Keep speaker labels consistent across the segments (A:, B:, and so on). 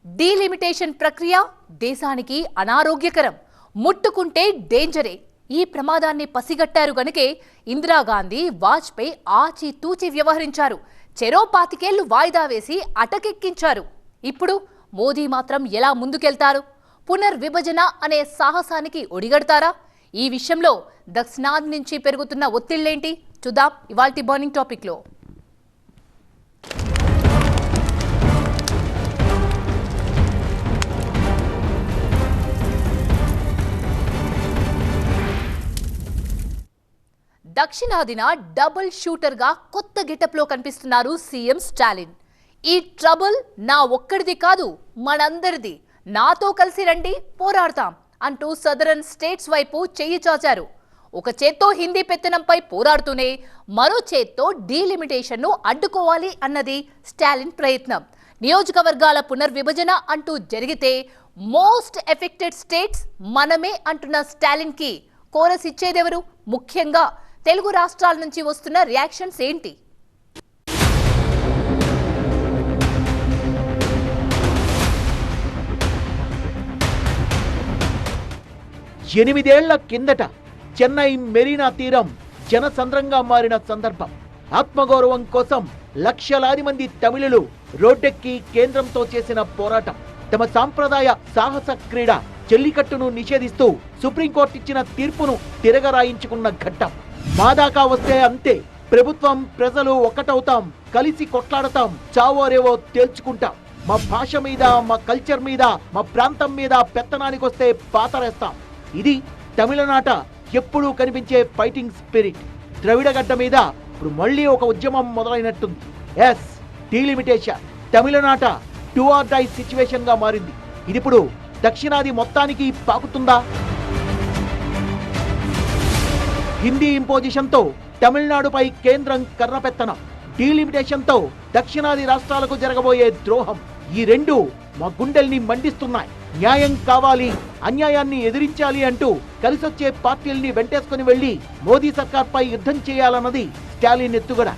A: Delimitation ప్రక్రియ దేశానికి అనారోగ్యకరం, ముట్టుకుంటే డేంజరే. ఈ ప్రమాదాన్ని పసిగట్టారు గనుకే ఇందిరాగాంధీ, వాజ్పేయి ఆచితూచి వ్యవహరించారు. చెరో 25 ఏళ్లు వాయిదా వేసి అటకెక్కించారు. ఇప్పుడు మోదీ మాత్రం ఎలా ముందుకెళ్తారు? పునర్విభజన అనే సాహసానికి ఒడిగడతారా? ఈ విషయంలో దక్షిణాది నుంచి పెరుగుతున్న ఒత్తిళ్లేంటి చూద్దాం ఇవాల్టి బర్నింగ్ టాపిక్ లో. దక్షిణాదిన డబుల్ షూటర్ గా కొత్త గెటప్ లో కనిపిస్తున్నారు సీఎం స్టాలిన్. ఈ ట్రబుల్ నా ఒక్కడిది కాదు, మనందరిది, నాతో కలిసి రండి పోరాడతాం అంటూ సదరన్ స్టేట్స్ వైపు చెయ్యి చాచారు. ఒక చేత్తో హిందీ పెత్తనంపై పోరాడుతూనే మరో చేత్తో డీలిమిటేషన్ ను అడ్డుకోవాలి అన్నది స్టాలిన్ ప్రయత్నం. నియోజకవర్గాల పునర్విభజన అంటూ జరిగితే మోస్ట్ ఎఫెక్టెడ్ స్టేట్స్ మనమే అంటున్న స్టాలిన్ కి కోరస్ ఇచ్చేదెవరు? ముఖ్యంగా తెలుగు రాష్ట్రాల నుంచి వస్తున్న రియాక్షన్స్ ఏంటి?
B: 8 ఏళ్ల కిందట చెన్నై మెరీనా తీరం జనసంద్రంగా మారిన సందర్భం. ఆత్మగౌరవం కోసం లక్షలాది మంది తమిళులు రోడ్డెక్కి కేంద్రంతో చేసిన పోరాటం. తమ సాంప్రదాయ సాహస క్రీడ జల్లికట్టును నిషేధిస్తూ సుప్రీంకోర్టు ఇచ్చిన తీర్పును తిరగరాయించుకున్న ఘట్టం. మా దాకా వస్తే అంతే, ప్రభుత్వం ప్రజలు ఒక్కటవుతాం, కలిసి కొట్లాడతాం, చావోరేవో తేల్చుకుంటాం, మా భాష మీద, మా కల్చర్ మీద, మా ప్రాంతం మీద పెత్తనానికి వస్తే పాతరేస్తాం. ఇది తమిళనాట ఎప్పుడూ కనిపించే ఫైటింగ్ స్పిరిట్. ద్రవిడగడ్డ మీద ఇప్పుడు మళ్ళీ ఒక ఉద్యమం మొదలైనట్టుంది. ఎస్, డీలిమిటేషన్ తమిళనాట టు ఆర్ డై సిచ్యువేషన్ గా మారింది. ఇది ఇప్పుడు దక్షిణాది మొత్తానికి పాకుతుందా? హిందీ ఇంపోజిషన్ తో తమిళనాడుపై కేంద్రం కర్రపెత్తనం, డీలిమిటేషన్ తో దక్షిణాది రాష్ట్రాలకు జరగబోయే ద్రోహం, ఈ రెండు మా గుండెల్ని మండిస్తున్నాయి. న్యాయం కావాలి, అన్యాయాన్ని ఎదిరించాలి అంటూ కలిసొచ్చే పార్టీల్ని వెంటేసుకుని వెళ్లి మోదీ సర్కార్పై యుద్ధం చేయాలన్నది స్టాలిన్ ఎత్తుగడ.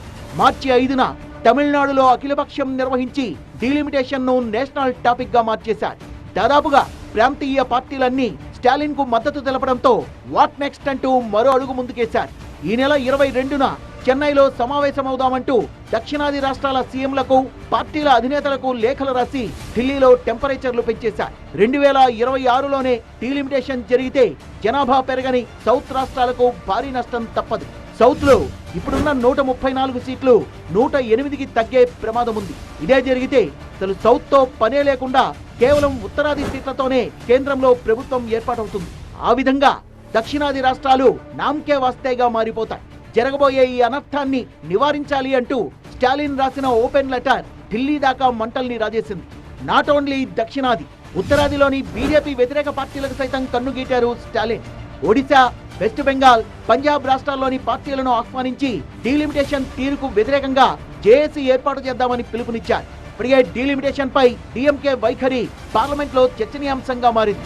B: మార్చి 5న తమిళనాడులో అఖిలపక్షం నిర్వహించి డీలిమిటేషన్ ను నేషనల్ టాపిక్ గా మార్చేశారు. దాదాపుగా ప్రాంతీయ పార్టీలన్నీ స్టాలిన్ కు మద్దతు తెలపడంతో వాట్ నెక్స్ట్ అంటూ మరో అడుగు ముందుకేశారు. ఈ నెల 22న చెన్నైలో సమావేశమవుదామంటూ దక్షిణాది రాష్ట్రాల సీఎంలకు, పార్టీల అధినేతలకు లేఖలు రాసి ఢిల్లీలో టెంపరేచర్లు పెంచేశారు. 2026లోనే డీలిమిటేషన్ జరిగితే జనాభా పెరగని సౌత్ రాష్ట్రాలకు భారీ నష్టం తప్పదు. సౌత్ లో ఇప్పుడున్న 134 సీట్లు 108కి తగ్గే ప్రమాదం ఉంది. ఇదే జరిగితే అసలు సౌత్ తో పనే లేకుండా కేవలం ఉత్తరాది సీట్లతోనే కేంద్రంలో ప్రభుత్వం ఏర్పాటవుతుంది. ఆ విధంగా దక్షిణాది రాష్ట్రాలు నామ్కే వాస్తేగా మారిపోతాయి. జరగబోయే ఈ అనర్థాన్ని నివారించాలి అంటూ స్టాలిన్ రాసిన ఓపెన్ లెటర్ ఢిల్లీ దాకా మంటల్ని రాజేసింది. నాట్ ఓన్లీ దక్షిణాది, ఉత్తరాదిలోని బీజేపీ వ్యతిరేక పార్టీలకు సైతం కన్నుగీటారు స్టాలిన్. ఒడిశా, వెస్ట్ బెంగాల్, పంజాబ్ రాష్ట్రాల్లోని పార్టీలను ఆహ్వానించి డీలిమిటేషన్ తీరుకు వ్యతిరేకంగా జేఏసీ ఏర్పాటు చేద్దామని పిలుపునిచ్చారు. ఇప్పటికే డీలిమిటేషన్ పై డీఎంకే వైఖరి పార్లమెంట్ లో చర్చనీయాంశంగా మారింది.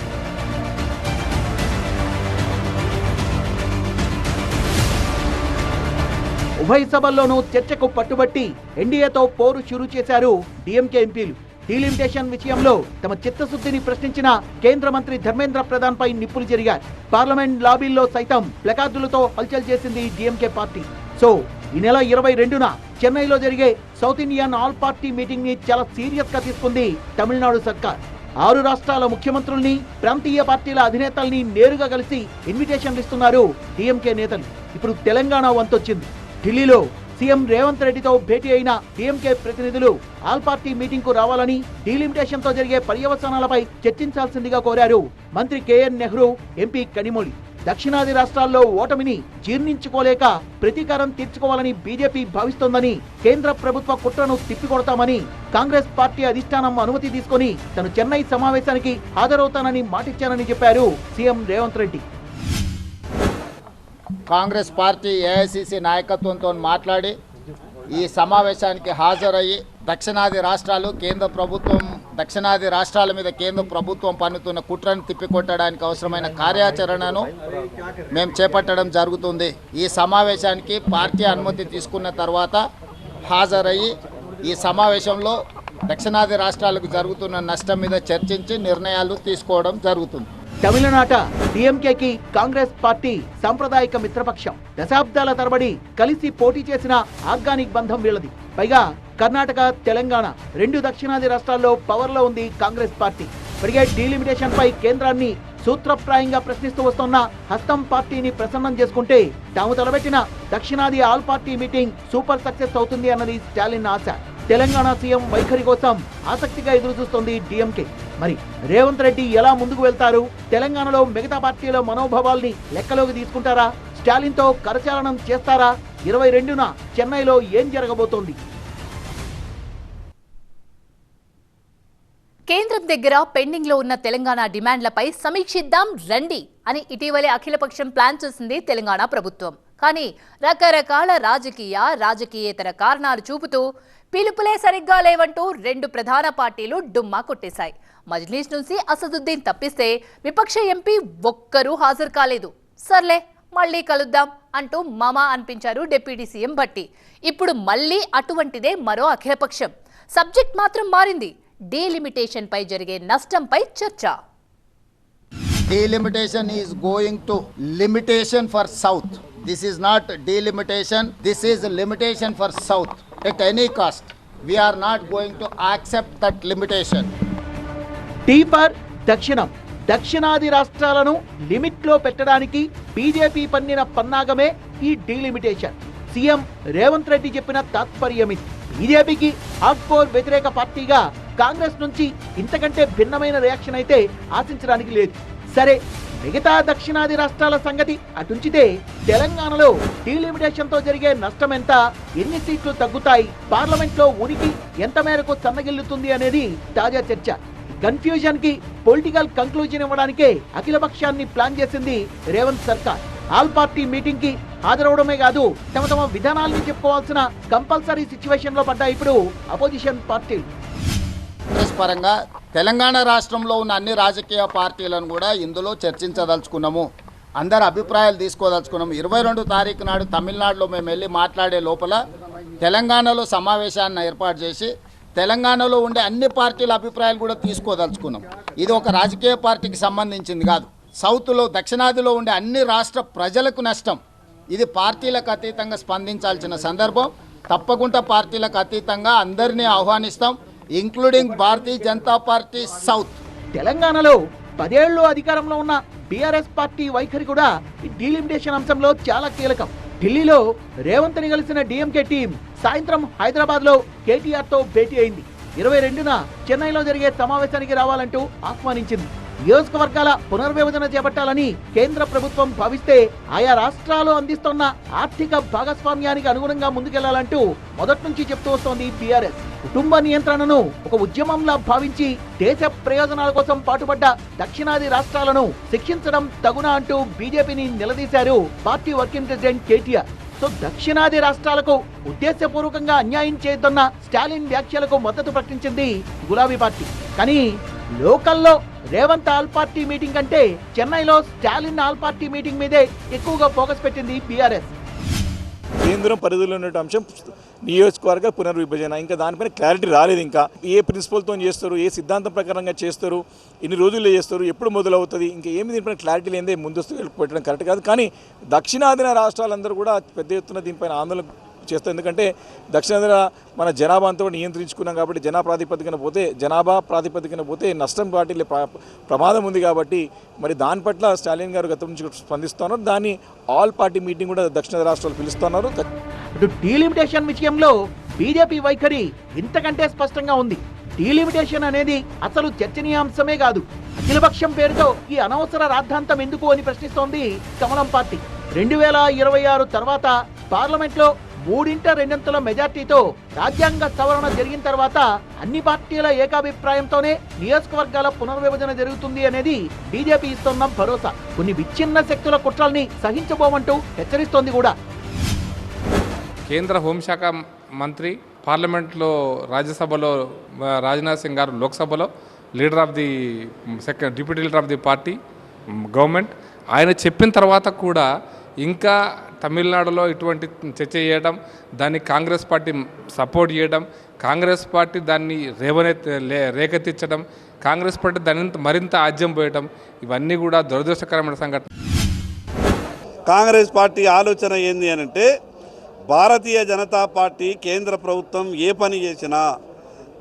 B: ఉభయ సభల్లోనూ చర్చకు పట్టుబట్టి ఎన్డీఏతో పోరు షురూ చేశారు డీఎంకే ఎంపీలు. డీలిమిటేషన్ విషయంలో తమ చిత్తశుద్ధిని ప్రశ్నించిన కేంద్ర మంత్రి ధర్మేంద్ర ప్రధాన్ పై నిప్పులు జరిగారు. పార్లమెంట్ లాబీల్లో సైతం ప్లకార్డులతో హల్చల్ చేసింది డీఎంకే పార్టీ. సో ఈ నెల 22న చెన్నైలో జరిగే south Indian all party meeting ని చాలా సీరియస్ గా తీసుకుంది తమిళనాడు సర్కార్. 6 రాష్ట్రాల ముఖ్యమంత్రుల్ని, ప్రాంతీయ పార్టీల అధినేతల్ని నేరుగా కలిసి ఇన్విటేషన్లు ఇస్తున్నారు డీఎంకే నేతలు. ఇప్పుడు తెలంగాణ వంతొచ్చింది. ఢిల్లీలో సీఎం రేవంత్ రెడ్డితో భేటీ అయిన డీఎంకే ప్రతినిధులు ఆల్ పార్టీ మీటింగ్ కు రావాలని, డీలిమిటేషన్ తో జరిగే పర్యవసానాలపై చర్చించాల్సిందిగా కోరారు మంత్రి కేఎన్ నెహ్రూ, ఎంపీ కనిమొళి. దక్షిణాది రాష్ట్రాల్లో ఓటమిని జీర్ణించుకోలేక ప్రతీకారం తీర్చుకోవాలని బీజేపీ భావిస్తోందని, కేంద్ర ప్రభుత్వ కుట్రను తిప్పికొడతామని కాంగ్రెస్ పార్టీ అధిష్టానం అనుమతి తీసుకుని తను చెన్నై సమావేశానికి హాజరవుతానని మాటిచ్చానని చెప్పారు సీఎం రేవంత్ రెడ్డి.
C: కాంగ్రెస్ పార్టీ ఏఐసిసి నాయకత్వంతో మాట్లాడి ఈ సమావేశానికి హాజరయ్యి దక్షిణాది రాష్ట్రాల మీద కేంద్ర ప్రభుత్వం పన్నుతున్న కుట్రను తిప్పికొట్టడానికి అవసరమైన కార్యాచరణను మేము చేపట్టడం జరుగుతుంది. ఈ సమావేశానికి పార్టీ అనుమతి తీసుకున్న తర్వాత హాజరయ్యి ఈ సమావేశంలో దక్షిణాది రాష్ట్రాలకు జరుగుతున్న నష్టం మీద చర్చించి నిర్ణయాలు తీసుకోవడం జరుగుతుంది.
B: తమిళనాట డిఎంకేకి కాంగ్రెస్ పార్టీ సాంప్రదాయిక మిత్రపక్షం. దశాబ్దాల తరబడి కలిసి పోటీ చేసిన ఆర్గానిక్ బంధం వీళ్ళది. పైగా కర్ణాటక, తెలంగాణ రెండు దక్షిణాది రాష్ట్రాల్లో పవర్లో ఉంది కాంగ్రెస్ పార్టీ. ఇప్పటికే డీలిమిటేషన్ పై కేంద్రాన్ని సూత్రప్రాయంగా ప్రశ్నిస్తూ వస్తున్న హస్తం పార్టీని ప్రసన్నం చేసుకుంటే తాము తలబెట్టిన దక్షిణాది all party meeting super success అవుతుంది అన్నది స్టాలిన్ ఆశ. తెలంగాణ సీఎం వైఖరి కోసం ఆసక్తిగా ఎదురు చూస్తోంది డిఎంకే. మరి రేవంత్ రెడ్డి ఎలా ముందుకు వెళ్తారు? తెలంగాణలో మిగతా పార్టీల మనోభావాల్ని లెక్కలోకి తీసుకుంటారా? స్టాలిన్తో కరచాలనం చేస్తారా? 22న చెన్నైలో ఏం జరగబోతోంది?
A: కేంద్రం దగ్గర పెండింగ్ లో ఉన్న తెలంగాణ డిమాండ్లపై సమీక్షిద్దాం రండి అని ఇటీవలే అఖిలపక్షం ప్లాన్ చేసింది తెలంగాణ ప్రభుత్వం. కానీ రకరకాల రాజకీయేతర కారణాలు చూపుతూ పిలుపులే సరిగ్గా లేవంటూ రెండు ప్రధాన పార్టీలు డుమ్మా కొట్టేశాయి. మజ్లీస్ నుంచి అసదుద్దీన్ తప్పిస్తే విపక్ష ఎంపీ ఒక్కరూ హాజరు కాలేదు. సర్లే మళ్లీ కలుద్దాం అంటూ మామా అనిపించారు డిప్యూటీ సీఎం భట్టి. ఇప్పుడు మళ్లీ అటువంటిదే మరో అఖిలపక్షం. సబ్జెక్ట్ మాత్రం మారింది. డీలిమిటేషన్ పై జరిగే నష్టంపై చర్చ.
C: Delimitation is going to limitation for South. This is not delimitation. This is limitation for South at any cost. We are not going to accept that limitation.
B: టీపర్ దక్షిణం. దక్షిణాది రాష్ట్రాలను లిమిట్ లో పెట్టడానికి బీజేపీ పన్నిన పన్నాగమే ఈ డీలిమిటేషన్. సీఎం రేవంత్ రెడ్డి చెప్పిన తాత్పర్యం ఇది. బీజేపీకి హార్డ్కోర్ వ్యతిరేక పార్టీగా కాంగ్రెస్ నుంచి ఇంతకంటే భిన్నమైన రియాక్షన్ అయితే ఆశించడానికి లేదు. సరే, మిగతా దక్షిణాది రాష్ట్రాల సంగతి అటుంచితే తెలంగాణలో డీలిమిటేషన్ తో జరిగే నష్టం ఎంత, ఎన్ని సీట్లు తగ్గుతాయి, పార్లమెంట్ లో ఉనికి ఎంత మేరకు సన్నగిల్లుతుంది అనేది తాజా చర్చ. కన్ఫ్యూజన్ కి పొలిటికల్ కంక్లూజన్ ఇవ్వడానికే అఖిలపక్షాన్ని ప్లాన్ చేసింది రేవంత్ సర్కార్. ఆల్ పార్టీ మీటింగ్ కి హాజరవడమే కాదు, తమ విధానాల్ని చెప్పుకోవాల్సిన కంపల్సరీ సిచ్యువేషన్ లో పడ్డా ఇప్పుడు అపోజిషన్ పార్టీలు.
C: కాంగ్రెస్ పరంగా తెలంగాణ రాష్ట్రంలో ఉన్న అన్ని రాజకీయ పార్టీలను కూడా ఇందులో చర్చించదలుచుకున్నాము. అందరి అభిప్రాయాలు తీసుకోదలుచుకున్నాము. 22 తారీఖు నాడు తమిళనాడులో మేము వెళ్ళి మాట్లాడే లోపల తెలంగాణలో సమావేశాన్ని ఏర్పాటు చేసి తెలంగాణలో ఉండే అన్ని పార్టీల అభిప్రాయాలు కూడా తీసుకోదలుచుకున్నాం. ఇది ఒక రాజకీయ పార్టీకి సంబంధించింది కాదు. సౌత్లో దక్షిణాదిలో ఉండే అన్ని రాష్ట్ర ప్రజలకు నష్టం. ఇది పార్టీలకు అతీతంగా స్పందించాల్సిన సందర్భం. తప్పకుండా పార్టీలకు అతీతంగా అందరినీ ఆహ్వానిస్తాం, including Bharatiya Janata party south.
B: తెలంగాణలో 10 ఏళ్లు అధికారంలో ఉన్న బీఆర్ఎస్ పార్టీ వైఖరి కూడా ఈ డీలిమిటేషన్ అంశంలో చాలా కీలకం. ఢిల్లీలో రేవంత్ ని కలిసిన డిఎంకే టీం సాయంత్రం హైదరాబాద్ లో కేటీఆర్ తో భేటీ అయింది. 22న చెన్నైలో జరిగే సమావేశానికి రావాలంటూ ఆహ్వానించింది. నియోజకవర్గాల పునర్విభజన చేపట్టాలని కేంద్ర ప్రభుత్వం భావిస్తే ఆయా రాష్ట్రాలు అందిస్తున్న ఆర్థిక భాగస్వామ్యానికి అనుగుణంగా ముందుకెళ్లాలంటూ మొదటి నుంచి చెప్తూ వస్తోంది బీఆర్ఎస్. కుటుంబ నియంత్రణను ఒక ఉద్యమంలా భావించి దేశ ప్రయోజనాల కోసం పాటుపడ్డ దక్షిణాది రాష్ట్రాలను శిక్షించడం తగునా అంటూ బీజేపీని నిలదీశారు party working president KTR. So దక్షిణాది రాష్ట్రాలకు ఉద్దేశపూర్వకంగా అన్యాయం చేయొద్దన్న స్టాలిన్ వ్యాఖ్యలకు మద్దతు ప్రకటించింది గులాబీ పార్టీ. కానీ లోకల్లో రేవంత్ ఆల్ పార్టీ మీటింగ్ కంటే చెన్నైలో స్టాలిన్ ఆల్ పార్టీ మీటింగ్ మీదే ఎక్కువగా ఫోకస్ పెట్టింది బీఆర్ఎస్.
D: కేంద్రం పరిధిలో ఉన్న అంశం నియోజకవర్గ పునర్విభజన. ఇంకా దానిపైన క్లారిటీ రాలేదు. ఇంకా ఏ ప్రిన్సిపల్తో చేస్తారు, ఏ సిద్ధాంతం ప్రకారంగా చేస్తారు, ఎన్ని రోజుల్లో చేస్తారు, ఎప్పుడు మొదలవుతుంది, ఇంకా ఏమి దీనిపైన క్లారిటీ లేదే ముందస్తు పెట్టడం కరెక్ట్ కాదు. కానీ దక్షిణాదిన రాష్ట్రాలందరూ కూడా పెద్ద ఎత్తున దీనిపైన ఆందోళన చేస్తాం. ఎందుకంటే దక్షిణాదిన మన జనాభా అంతా నియంత్రించుకున్నాం కాబట్టి జనాభా ప్రాతిపదికన పోతే నష్టం పార్టీలే ప్రమాదం ఉంది. కాబట్టి మరి దాని పట్ల స్టాలిన్ గారు గతం నుంచి స్పందిస్తున్నారు. దాన్ని ఆల్ పార్టీ మీటింగ్ కూడా దక్షిణాది రాష్ట్రాలు పిలుస్తున్నారు.
B: డీలిమిటేషన్ విషయంలో బీజేపీ వైఖరి ఇంతకంటే స్పష్టంగా ఉంది. డీలిమిటేషన్ అనేది అసలు చర్చనీయాంశమే కాదు. అఖిలపక్షం పేరుతో ఈ అనవసర రాద్ధాంతం ఎందుకు అని ప్రశ్నిస్తోంది కమలం పార్టీ. 2026 తర్వాత పార్లమెంట్ లో 3/2 మెజార్టీతో రాజ్యాంగ సవరణ జరిగిన తర్వాత అన్ని పార్టీల ఏకాభిప్రాయంతోనే నియోజకవర్గాల పునర్విభజన జరుగుతుంది అనేది బీజేపీ ఇస్తున్న భరోసా. కొన్ని విచ్ఛిన్న శక్తుల కుట్రల్ని సహించబోమంటూ హెచ్చరిస్తోంది కూడా.
E: కేంద్ర హోంశాఖ మంత్రి పార్లమెంట్లో, రాజ్యసభలో రాజ్నాథ్ సింగ్ గారు, లోక్సభలో deputy leader of the party government, ఆయన చెప్పిన తర్వాత కూడా ఇంకా తమిళనాడులో ఇటువంటి చర్చ చేయడం, దాన్ని కాంగ్రెస్ పార్టీ సపోర్ట్ చేయడం, కాంగ్రెస్ పార్టీ దాన్ని రేకెత్తించడం, కాంగ్రెస్ పార్టీ దాన్ని మరింత ఆజ్యం పోయటం, ఇవన్నీ కూడా దురదృష్టకరమైన సంఘటన.
F: కాంగ్రెస్ పార్టీ ఆలోచన ఏంది అని అంటే, భారతీయ జనతా పార్టీ కేంద్ర ప్రభుత్వం ఏ పని చేసినా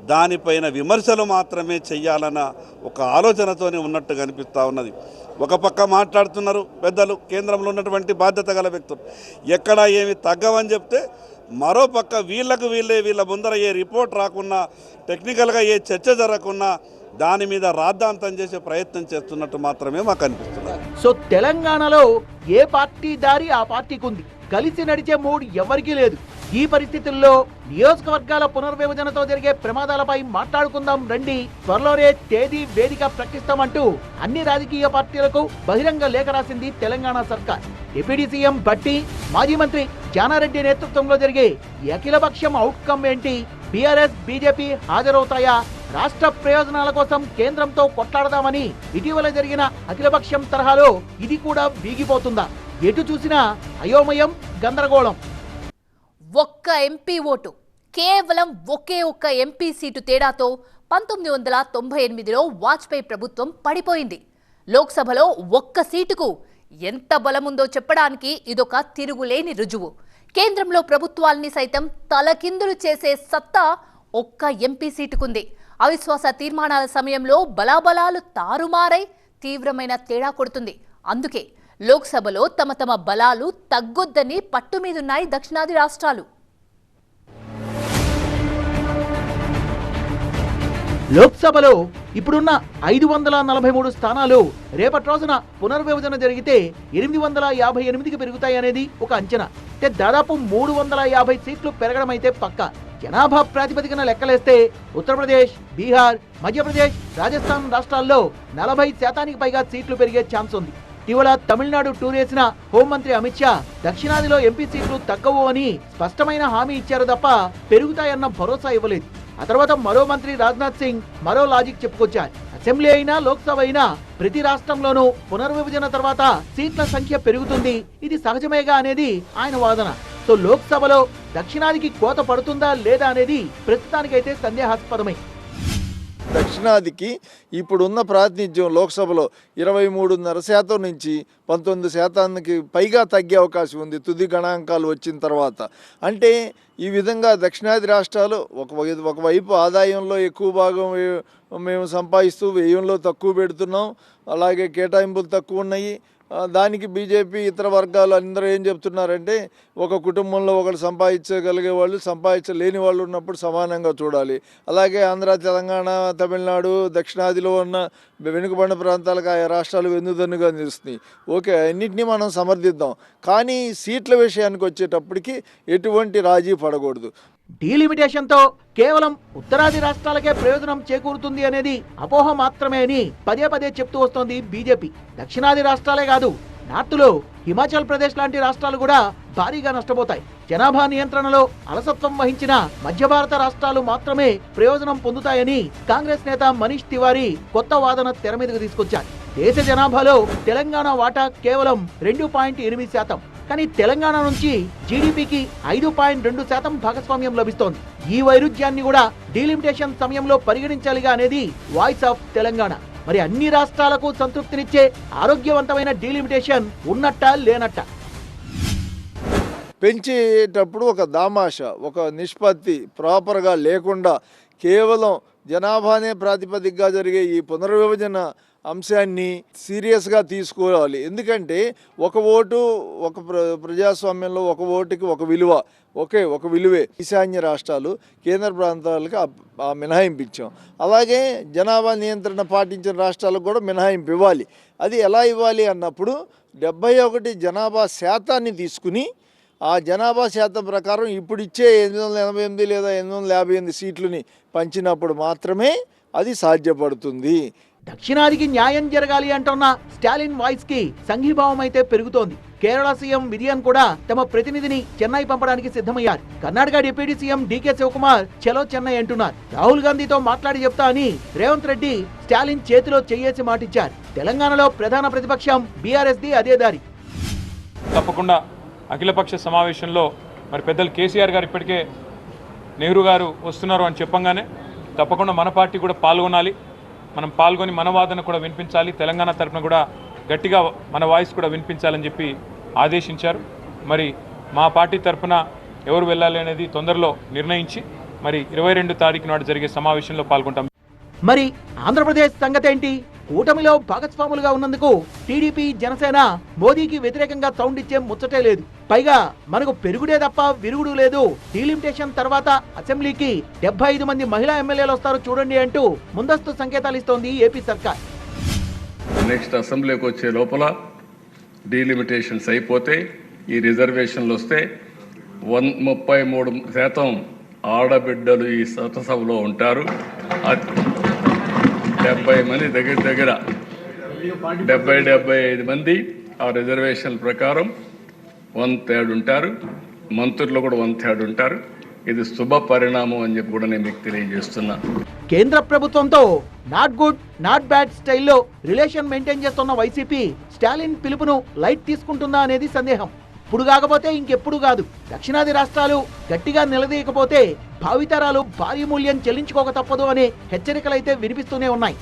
F: దానిపైన విమర్శలు మాత్రమే చెయ్యాలన్న ఒక ఆలోచనతోనే ఉన్నట్టు కనిపిస్తూ ఉన్నది. ఒక పక్క మాట్లాడుతున్నారు పెద్దలు, కేంద్రంలో ఉన్నటువంటి బాధ్యత గల వ్యక్తులు, ఎక్కడ ఏమి తగ్గవని చెప్తే మరో పక్క వీళ్ళ ముందర ఏ రిపోర్ట్ రాకున్నా, టెక్నికల్గా ఏ చర్చ జరగకున్నా దాని మీద రాద్ధాంతం చేసే ప్రయత్నం చేస్తున్నట్టు మాత్రమే మాకు అనిపిస్తుంది.
B: సో తెలంగాణలో ఏ పార్టీ దారి ఆ పార్టీకి ఉంది, కలిసి నడిచే మూడ్ ఎవరికీ లేదు. ఈ పరిస్థితుల్లో నియోజకవర్గాల పునర్విభజనతో జరిగే ప్రమాదాలపై మాట్లాడుకుందాం రండి. త్వరలోనే తేదీ వేదిక ప్రకటిస్తామంటూ అన్ని రాజకీయ పార్టీలకు బహిరంగ లేఖ రాసింది తెలంగాణ సర్కార్. డిప్యూటీ సీఎం భట్టి, మాజీ మంత్రి జానారెడ్డి నేతృత్వంలో జరిగే ఈ అఖిలపక్షం అవుట్కమ్ ఏంటి? బీఆర్ఎస్, బీజేపీ హాజరవుతాయా? రాష్ట్ర ప్రయోజనాల కోసం కేంద్రంతో కొట్లాడదామని ఇటీవల జరిగిన అఖిలపక్షం తరహాలో ఇది కూడా వీగిపోతుందా? ఎటు చూసినా అయోమయం, గందరగోళం.
A: ఒక్క ఎంపీ ఓటు, కేవలం ఒకే ఒక్క ఎంపీ సీటు తేడాతో 1998లో వాజ్పేయి ప్రభుత్వం పడిపోయింది. లోక్సభలో ఒక్క సీటుకు ఎంత బలముందో చెప్పడానికి ఇదొక తిరుగులేని రుజువు. కేంద్రంలో ప్రభుత్వాల్ని సైతం తలకిందులు చేసే సత్తా ఒక్క ఎంపీ సీటుకుంది. అవిశ్వాస తీర్మానాల సమయంలో బలాబలాలు తారుమారై తీవ్రమైన తేడా కొడుతుంది. అందుకే లోక్సభలో తమ బలాలు తగ్గొద్దని పట్టుమీదున్నాయి దక్షిణాది రాష్ట్రాలు.
B: లోక్సభలో ఇప్పుడున్న 543 స్థానాలు రేపటి రోజున పునర్విభజన జరిగితే 858కి పెరుగుతాయనేది ఒక అంచనా. అంటే దాదాపు 350 సీట్లు పెరగడం అయితే పక్క. జనాభా ప్రాతిపదికన లెక్కలేస్తే ఉత్తరప్రదేశ్, బీహార్, మధ్యప్రదేశ్, రాజస్థాన్ రాష్ట్రాల్లో 40% పైగా సీట్లు పెరిగే ఛాన్స్ ఉంది. ఇటీవల తమిళనాడు టూర్ వేసిన హోంమంత్రి అమిత్ షా దక్షిణాదిలో ఎంపీ సీట్లు తగ్గవు అని స్పష్టమైన హామీ ఇచ్చారు తప్ప పెరుగుతాయన్న భరోసా ఇవ్వలేదు. ఆ తర్వాత మరో మంత్రి రాజ్నాథ్ సింగ్ మరో లాజిక్ చెప్పుకొచ్చారు. అసెంబ్లీ అయినా లోక్సభ అయినా ప్రతి రాష్ట్రంలోనూ పునర్విభజన తర్వాత సీట్ల సంఖ్య పెరుగుతుంది, ఇది సహజమేగా అనేది ఆయన వాదన. సో లోక్సభలో దక్షిణాదికి కోత పడుతుందా లేదా అనేది ప్రస్తుతానికైతే సందేహాస్పదమే.
G: దక్షిణాదికి ఇప్పుడున్న ప్రాతినిధ్యం లోక్సభలో 23.5% నుంచి 19% పైగా తగ్గే అవకాశం ఉంది తుది గణాంకాలు వచ్చిన తర్వాత. అంటే ఈ విధంగా దక్షిణాది రాష్ట్రాలు ఒకవైపు ఆదాయంలో ఎక్కువ భాగం మేము సంపాదిస్తూ వ్యయంలో తక్కువ పెడుతున్నాం, అలాగే కేటాయింపులు తక్కువ ఉన్నాయి. దానికి బీజేపీ ఇతర వర్గాలు అందరూ ఏం చెప్తున్నారంటే, ఒక కుటుంబంలో ఒకరు సంపాదించగలిగే వాళ్ళు, సంపాదించలేని వాళ్ళు ఉన్నప్పుడు సమానంగా చూడాలి. అలాగే ఆంధ్ర, తెలంగాణ, తమిళనాడు, దక్షిణాదిలో ఉన్న వెనుకబడిన ప్రాంతాలకు ఆయా రాష్ట్రాలు వెన్నుదన్నుగా నిలుస్తున్నాయి. ఓకే, అన్నింటినీ మనం సమర్థిద్దాం, కానీ సీట్ల విషయానికి వచ్చేటప్పటికి ఎటువంటి రాజీ పడకూడదు.
B: డీలిమిటేషన్తో కేవలం ఉత్తరాది రాష్ట్రాలకే ప్రయోజనం చేకూరుతుంది అనేది అపోహ మాత్రమే అని పదే చెప్తూ వస్తోంది బీజేపీ. దక్షిణాది రాష్ట్రాలే కాదు, నార్త్లో హిమాచల్ ప్రదేశ్ లాంటి రాష్ట్రాలు కూడా భారీగా నష్టపోతాయి. జనాభా నియంత్రణలో అలసత్వం వహించిన మధ్య భారత రాష్ట్రాలు మాత్రమే ప్రయోజనం పొందుతాయని కాంగ్రెస్ నేత మనీష్ తివారీ కొత్త వాదన తెర మీదకు తీసుకొచ్చారు. దేశ జనాభాలో తెలంగాణ వాటా కేవలం 2.8%. కానీ తెలంగాణ నుంచి జీడీపీకి 5.2% భాగస్వామ్యం లభిస్తోంది. ఈ వైరుధ్యాన్ని కూడా డీలిమిటేషన్ సమయంలో పరిగణించాలిగా అనేది వాయిస్ ఆఫ్ తెలంగాణ. మరి అన్ని రాష్ట్రాలకు సంతృప్తినిచ్చే ఆరోగ్యవంతమైన డీలిమిటేషన్ ఉన్నట్టా లేనట్టా?
G: పెంచేటప్పుడు ఒక దామాష, ఒక నిష్పత్తి ప్రాపర్గా లేకుండా కేవలం జనాభానే ప్రాతిపదికగా జరిగే ఈ పునర్విభజన అంశాన్ని సీరియస్గా తీసుకోవాలి. ఎందుకంటే ఒక ఓటు, ఒక ప్రజాస్వామ్యంలో ఒక ఓటుకి ఒక విలువ, ఒక విలువే. ఈశాన్య రాష్ట్రాలు, కేంద్ర ప్రాంతాలకు మినహాయింపు ఇచ్చాం. అలాగే జనాభా నియంత్రణ పాటించిన రాష్ట్రాలకు కూడా మినహాయింపు ఇవ్వాలి. అది ఎలా ఇవ్వాలి అన్నప్పుడు 71 జనాభా శాతాన్ని తీసుకుని ఆ జనాభా శాతం ప్రకారం ఇప్పుడు ఇచ్చే 888 లేదా 858 సీట్లని పంచినప్పుడు మాత్రమే అది సాధ్యపడుతుంది.
B: దక్షిణాదికి న్యాయం జరగాలి అంటున్న స్టాలిన్ వాయిస్ కి సంఘీభావం అయితే పెరుగుతోంది. కేరళ సీఎం విజయన్ కూడా తమ ప్రతినిధిని చెన్నై పంపడానికి సిద్ధమయ్యారు. కర్ణాటక డిప్యూటీ సీఎం డీకే శివకుమార్ చలో చెన్నై అంటున్నారు. రాహుల్ గాంధీతో మాట్లాడి చెప్తా అని రేవంత్ రెడ్డి స్టాలిన్ చేతిలో చెయ్యేసి మాటిచ్చారు. తెలంగాణలో ప్రధాన ప్రతిపక్షం బీఆర్ఎస్ది అదే దారి.
H: తప్పకుండా అఖిలపక్ష సమావేశంలో మరి పెద్దలు కేసీఆర్ గారు ఇప్పటికే నెహ్రూ గారు వస్తున్నారు అని చెప్పంగానే తప్పకుండా మన పార్టీ కూడా పాల్గొనాలి, మనం పాల్గొని మన వాదన కూడా వినిపించాలి, తెలంగాణ తరఫున కూడా గట్టిగా మన వాయిస్ కూడా వినిపించాలని చెప్పి ఆదేశించారు. మరి మా పార్టీ తరఫున ఎవరు వెళ్ళాలి అనేది తొందరలో నిర్ణయించి మరి 22 తారీఖు నాడు జరిగే సమావేశంలో పాల్గొంటాం.
B: మరి ఆంధ్రప్రదేశ్ సంగతి ఏంటి? కూటమిలో భాగస్వాములుగా ఉన్నందుకు టీడీపీ, జనసేన మోదీకి వ్యతిరేకంగా సౌండ్ ఇచ్చే ముచ్చటే లేదు. పైగా మనకు పెరుగుడే తప్ప విరుగుడు లేదు. డీలిమిటేషన్ తర్వాత అసెంబ్లీకి 75 మంది మహిళా ఎమ్మెల్యేలు వస్తారు చూడండి అంటూ ముందస్తు సంకేతాలు ఇస్తోంది ఏపీ సర్కార్.
I: నెక్స్ట్ అసెంబ్లీకి వచ్చే లోపల డీలిమిటేషన్స్ అయిపోతే ఈ రిజర్వేషన్లు వస్తే 33% ఆడబిడ్డలు ఈ చట్టసభలో ఉంటారు. 70 మంది దగ్గర 75 మంది ఆ రిజర్వేషన్ ప్రకారం 1/3 ఉంటారు. మంత్రులు కూడా 1/3 ఉంటారు. ఇది శుభ పరిణామం అని చెప్పి కూడా నేను మీకు తెలియజేస్తున్నా.
B: కేంద్ర ప్రభుత్వంతో నాట్ గుడ్ నాట్ బ్యాడ్ స్టైల్లో రిలేషన్ మెయింటైన్ చేస్తున్న వైసీపీ స్టాలిన్ పిలుపును లైట్ తీసుకుంటుందా అనేది సందేహం. ఇప్పుడు కాకపోతే ఇంకెప్పుడు కాదు. దక్షిణాది రాష్ట్రాలు గట్టిగా నిలదీయకపోతే భావితరాలు భారీ మూల్యం చెల్లించుకోక తప్పదు అనే హెచ్చరికలైతే వినిపిస్తూనే ఉన్నాయి.